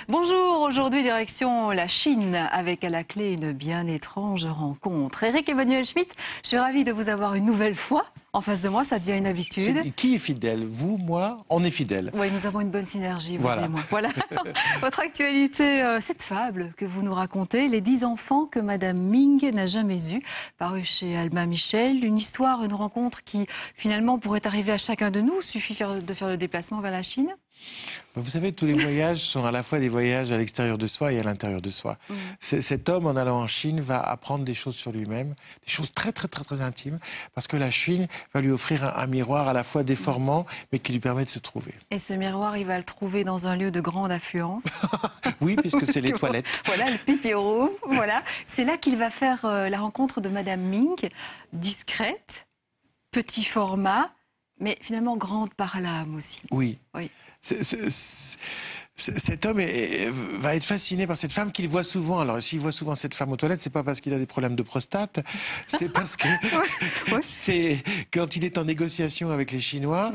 Bonjour, aujourd'hui direction la Chine avec à la clé une bien étrange rencontre. Éric Emmanuel Schmitt, je suis ravie de vous avoir une nouvelle fois en face de moi, ça devient une habitude. Qui est fidèle? Vous, moi, on est fidèles. Oui, nous avons une bonne synergie, vous Voilà. et moi. Voilà. Votre actualité, cette fable que vous nous racontez, les 10 enfants que Madame Ming n'a jamais eus, paru chez Albin Michel, une histoire, une rencontre qui finalement pourrait arriver à chacun de nous, suffit de faire le déplacement vers la Chine. Vous savez, tous les voyages sont à la fois des voyages à l'extérieur de soi et à l'intérieur de soi. Cet homme, en allant en Chine, va apprendre des choses sur lui-même, des choses très intimes, parce que la Chine va lui offrir un miroir à la fois déformant, mais qui lui permet de se trouver. Et ce miroir, il va le trouver dans un lieu de grande affluence. Oui, puisque c'est les toilettes. Voilà, le pipi room. Voilà. C'est là qu'il va faire la rencontre de Madame Ming, discrète, petit format, mais finalement grande par l'âme aussi. Oui. Oui. Cet homme va être fasciné par cette femme qu'il voit souvent. Alors, s'il voit souvent cette femme aux toilettes, c'est pas parce qu'il a des problèmes de prostate, c'est parce que c'est quand il est en négociation avec les Chinois,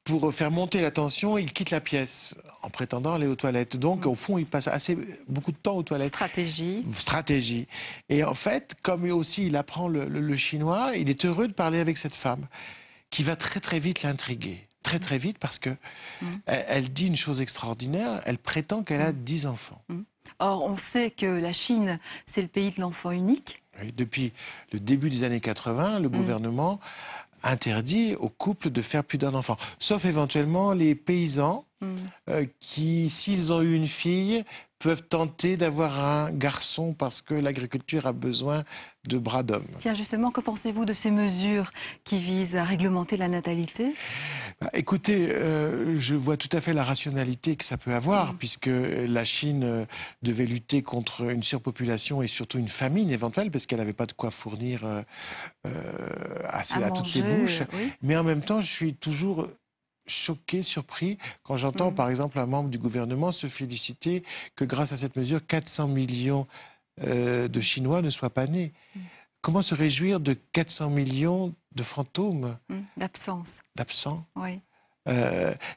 pour faire monter la tension, il quitte la pièce en prétendant aller aux toilettes. Donc, au fond, il passe beaucoup de temps aux toilettes. Stratégie. Et en fait, comme aussi il apprend le chinois, il est heureux de parler avec cette femme, qui va très vite l'intriguer. Très vite, parce que elle dit une chose extraordinaire, elle prétend qu'elle a 10 enfants. Or, on sait que la Chine, c'est le pays de l'enfant unique. Oui, depuis le début des années 80, le gouvernement interdit aux couples de faire plus d'un enfant. Sauf éventuellement les paysans qui, s'ils ont eu une fille, peuvent tenter d'avoir un garçon parce que l'agriculture a besoin de bras d'hommes. Tiens, justement, que pensez-vous de ces mesures qui visent à réglementer la natalité ? Écoutez, je vois tout à fait la rationalité que ça peut avoir, puisque la Chine devait lutter contre une surpopulation et surtout une famine éventuelle, parce qu'elle n'avait pas de quoi fournir à toutes ses bouches. Oui. Mais en même temps, je suis toujours choqué, surpris, quand j'entends par exemple un membre du gouvernement se féliciter que grâce à cette mesure, 400 millions de Chinois ne soient pas nés. Comment se réjouir de 400 millions de fantômes? D'absence. D'absents. Oui.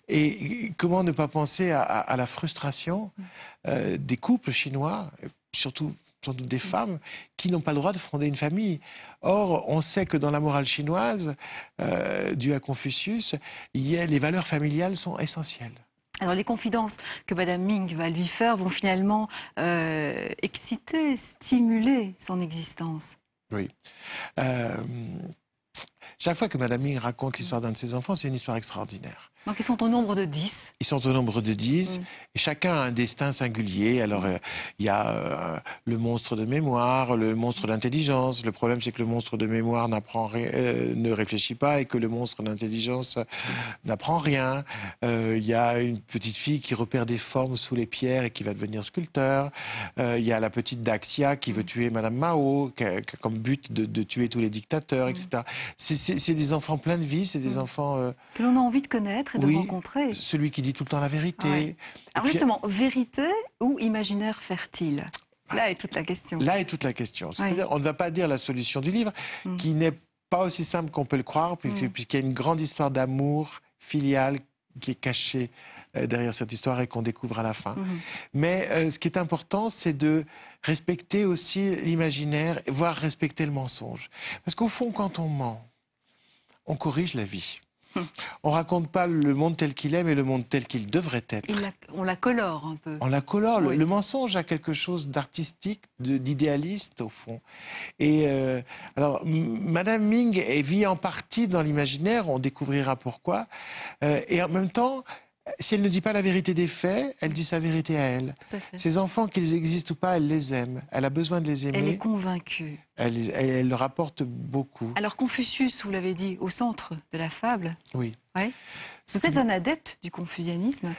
Et comment ne pas penser à la frustration des couples chinois, surtout sans doute des femmes, qui n'ont pas le droit de fonder une famille. Or, on sait que dans la morale chinoise, due à Confucius, les valeurs familiales sont essentielles. Alors, les confidences que Madame Ming va lui faire vont finalement exciter, stimuler son existence. Oui. Chaque fois que Madame Ming raconte l'histoire d'un de ses enfants, c'est une histoire extraordinaire. Donc ils sont au nombre de 10. Ils sont au nombre de 10, et chacun a un destin singulier. Alors, il y a le monstre de mémoire, le monstre d'intelligence. Le problème, c'est que le monstre de mémoire ne réfléchit pas, et que le monstre d'intelligence n'apprend rien. Il y a une petite fille qui repère des formes sous les pierres et qui va devenir sculpteur. Il y a la petite Daxia qui veut tuer Madame Mao, qui a comme but de tuer tous les dictateurs, etc. C'est des enfants pleins de vie, c'est des enfants... que l'on a envie de connaître et de rencontrer. Celui qui dit tout le temps la vérité. Ouais. Alors justement, vérité ou imaginaire fertile? Là est toute la question. Là est toute la question. C'est-à-dire, on ne va pas dire la solution du livre, qui n'est pas aussi simple qu'on peut le croire, puisqu'il y a une grande histoire d'amour filial qui est cachée derrière cette histoire et qu'on découvre à la fin. Mais ce qui est important, c'est de respecter aussi l'imaginaire, voire respecter le mensonge. Parce qu'au fond, quand on ment, on corrige la vie. On raconte pas le monde tel qu'il est, mais le monde tel qu'il devrait être. On la colore un peu. On la colore. Oui. Le mensonge a quelque chose d'artistique, d'idéaliste au fond. Et alors, Madame Ming vit en partie dans l'imaginaire, on découvrira pourquoi. Et en même temps, si elle ne dit pas la vérité des faits, elle dit sa vérité à elle. Ses enfants, qu'ils existent ou pas, elle les aime. Elle a besoin de les aimer. Elle est convaincue. Elle leur apporte beaucoup. Alors Confucius, vous l'avez dit, au centre de la fable. Oui. Ouais. Vous êtes un adepte du confucianisme?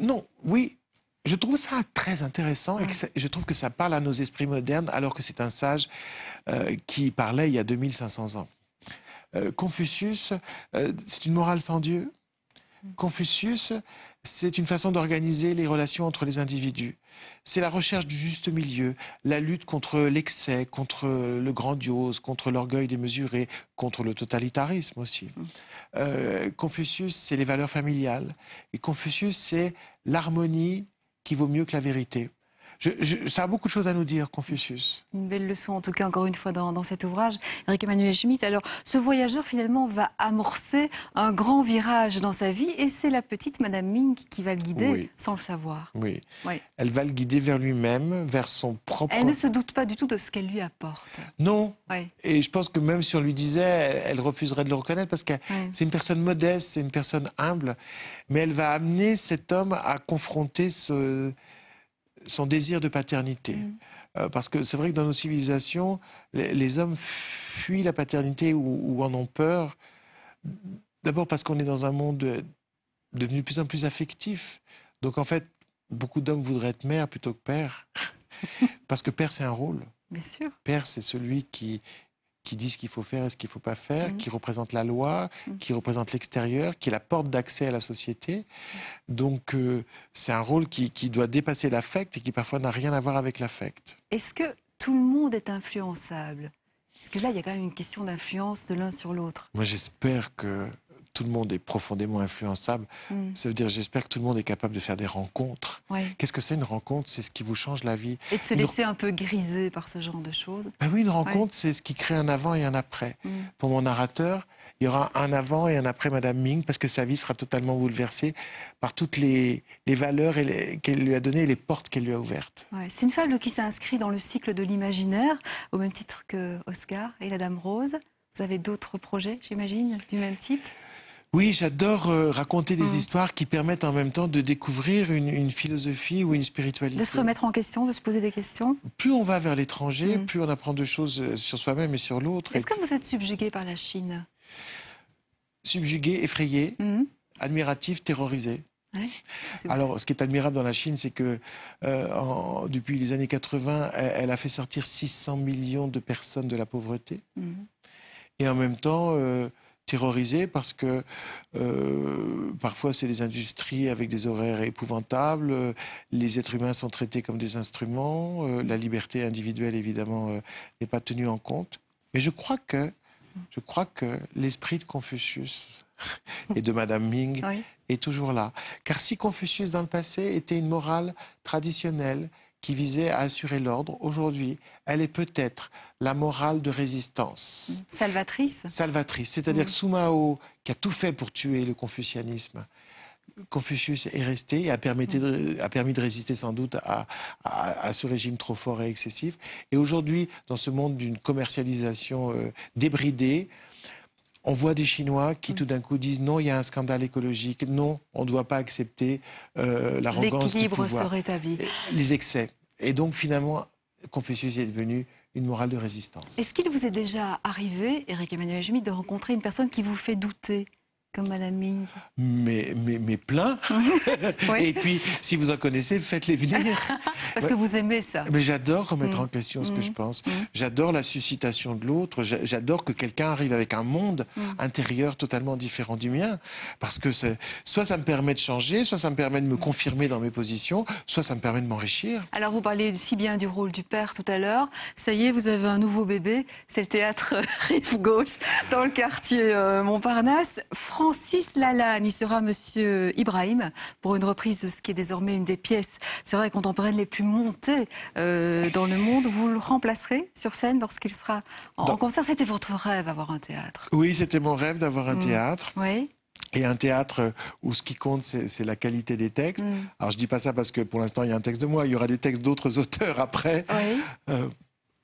Non, oui. Je trouve ça très intéressant et je trouve que ça parle à nos esprits modernes alors que c'est un sage qui parlait il y a 2500 ans. Confucius, c'est une morale sans Dieu. Confucius, c'est une façon d'organiser les relations entre les individus. C'est la recherche du juste milieu, la lutte contre l'excès, contre le grandiose, contre l'orgueil démesuré, contre le totalitarisme aussi. Confucius, c'est les valeurs familiales. Et Confucius, c'est l'harmonie qui vaut mieux que la vérité. Ça a beaucoup de choses à nous dire, Confucius. Une belle leçon, en tout cas, encore une fois, dans cet ouvrage. Éric Emmanuel Schmitt, alors, ce voyageur, finalement, va amorcer un grand virage dans sa vie, et c'est la petite Madame Ming qui va le guider, sans le savoir. Oui. Elle va le guider vers lui-même, vers son propre... Elle ne se doute pas du tout de ce qu'elle lui apporte. Non. Et je pense que même si on lui disait, elle refuserait de le reconnaître, parce que c'est une personne modeste, c'est une personne humble, mais elle va amener cet homme à confronter son désir de paternité. Parce que c'est vrai que dans nos civilisations, les hommes fuient la paternité ou en ont peur. D'abord parce qu'on est dans un monde devenu de plus en plus affectif. Donc en fait, beaucoup d'hommes voudraient être mère plutôt que père. Parce que père, c'est un rôle. Bien sûr. Père, c'est celui qui dit ce qu'il faut faire et ce qu'il ne faut pas faire, qui représente la loi, qui représente l'extérieur, qui est la porte d'accès à la société. Donc, c'est un rôle qui doit dépasser l'affect et qui parfois n'a rien à voir avec l'affect. Est-ce que tout le monde est influençable? Parce que là, il y a quand même une question d'influence de l'un sur l'autre. Moi, j'espère que tout le monde est profondément influençable. Ça veut dire, j'espère que tout le monde est capable de faire des rencontres. Qu'est-ce que c'est une rencontre? C'est ce qui vous change la vie. Et de se laisser un peu griser par ce genre de choses. Ben oui, une rencontre, c'est ce qui crée un avant et un après. Pour mon narrateur, il y aura un avant et un après Madame Ming, parce que sa vie sera totalement bouleversée par toutes les valeurs qu'elle lui a données et les portes qu'elle lui a ouvertes. C'est une fable qui s'inscrit dans le cycle de l'imaginaire, au même titre que Oscar et la Dame Rose. Vous avez d'autres projets, j'imagine, du même type? Oui, j'adore raconter des histoires qui permettent en même temps de découvrir une philosophie ou une spiritualité. De se remettre en question, de se poser des questions. Plus on va vers l'étranger, plus on apprend de choses sur soi-même et sur l'autre. Est-ce que vous êtes subjugué par la Chine? Subjugué, effrayé, admiratif, terrorisé. Alors, ce qui est admirable dans la Chine, c'est que depuis les années 80, elle a fait sortir 600 millions de personnes de la pauvreté. Et en même temps... terrorisés parce que parfois c'est des industries avec des horaires épouvantables, les êtres humains sont traités comme des instruments, la liberté individuelle évidemment n'est pas tenue en compte. Mais je crois que l'esprit de Confucius et de Madame Ming est toujours là. Car si Confucius dans le passé était une morale traditionnelle qui visait à assurer l'ordre, aujourd'hui, elle est peut-être la morale de résistance. Salvatrice. Salvatrice. C'est-à-dire Su Mao, qui a tout fait pour tuer le confucianisme, Confucius est resté et a permis de résister sans doute à ce régime trop fort et excessif. Et aujourd'hui, dans ce monde d'une commercialisation débridée, on voit des Chinois qui tout d'un coup disent non, il y a un scandale écologique, non, on ne doit pas accepter l'arrogance du pouvoir. L'équilibre se rétablit. Les excès. Et donc finalement, Confucius est devenu une morale de résistance. Est-ce qu'il vous est déjà arrivé, Éric Emmanuel Schmitt, de rencontrer une personne qui vous fait douter, comme Madame Ming? Mais plein. Et puis, si vous en connaissez, faites-les venir. Parce que vous aimez ça. Mais j'adore remettre en question ce que je pense. J'adore la suscitation de l'autre. J'adore que quelqu'un arrive avec un monde intérieur totalement différent du mien. Parce que soit ça me permet de changer, soit ça me permet de me confirmer dans mes positions, soit ça me permet de m'enrichir. Alors, vous parlez si bien du rôle du père tout à l'heure. Ça y est, vous avez un nouveau bébé. C'est le théâtre Rive Gauche, dans le quartier Montparnasse. Francis Lalanne, il sera Monsieur Ibrahim pour une reprise de ce qui est désormais une des pièces, c'est vrai, contemporaines les plus montées dans le monde. Vous le remplacerez sur scène lorsqu'il sera en concert. C'était votre rêve, avoir un théâtre? Oui, c'était mon rêve d'avoir un théâtre. Oui. Et un théâtre où ce qui compte, c'est la qualité des textes. Alors je dis pas ça parce que pour l'instant, il y a un texte de moi. Il y aura des textes d'autres auteurs après. Oui.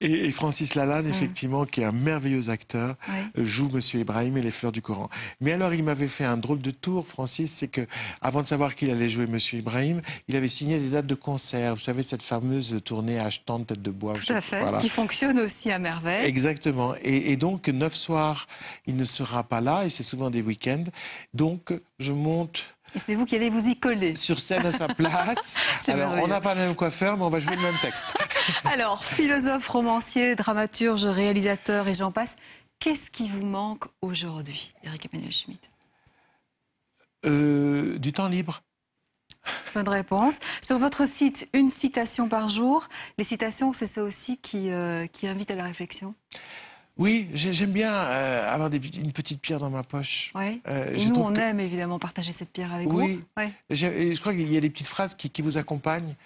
Et Francis Lalanne, effectivement, qui est un merveilleux acteur, joue Monsieur Ibrahim et les fleurs du Coran. Mais alors, il m'avait fait un drôle de tour, Francis, c'est que, avant de savoir qu'il allait jouer Monsieur Ibrahim, il avait signé des dates de concert. Vous savez, cette fameuse tournée achetant de tête de bois. Tout à fait, qui fonctionne aussi à merveille. Exactement. Et donc, 9 soirs, il ne sera pas là, et c'est souvent des week-ends. Donc, je monte... Et c'est vous qui allez vous y coller. Sur scène à sa place. Alors, on n'a pas le même coiffeur, mais on va jouer le même texte. Alors, philosophe, romancier, dramaturge, réalisateur et j'en passe. Qu'est-ce qui vous manque aujourd'hui, Éric Emmanuel Schmitt? Du temps libre. Bonne réponse. Sur votre site, une citation par jour. Les citations, c'est ça aussi qui invite à la réflexion? Oui, j'aime bien avoir une petite pierre dans ma poche. Oui. Et nous, on aime évidemment partager cette pierre avec vous. Oui. Je crois qu'il y a des petites phrases qui vous accompagnent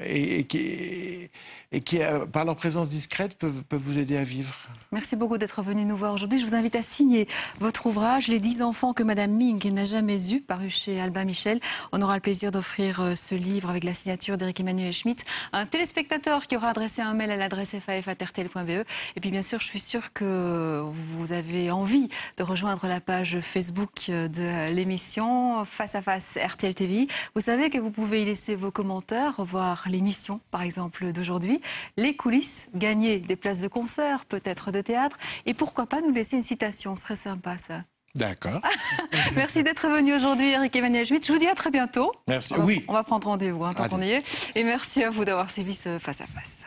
et qui, par leur présence discrète, peuvent vous aider à vivre. Merci beaucoup d'être venu nous voir aujourd'hui. Je vous invite à signer votre ouvrage, Les 10 enfants que Madame Ming n'a jamais eus, paru chez Albin Michel. On aura le plaisir d'offrir ce livre avec la signature d'Éric Emmanuel Schmitt à un téléspectateur qui aura adressé un mail à l'adresse faf@rtl.be. Et puis bien sûr, je suis sûre que vous avez envie de rejoindre la page Facebook de l'émission Face à Face RTL TV. Vous savez que vous pouvez y laisser vos commentaires, revoir l'émission par exemple d'aujourd'hui, les coulisses, gagner des places de concert, peut-être de théâtre, et pourquoi pas nous laisser une citation, ce serait sympa ça. D'accord. Merci d'être venu aujourd'hui, Éric Emmanuel Schmitt. Je vous dis à très bientôt. Merci. On va prendre rendez-vous tant qu'on y est. Et merci à vous d'avoir suivi ce Face à Face.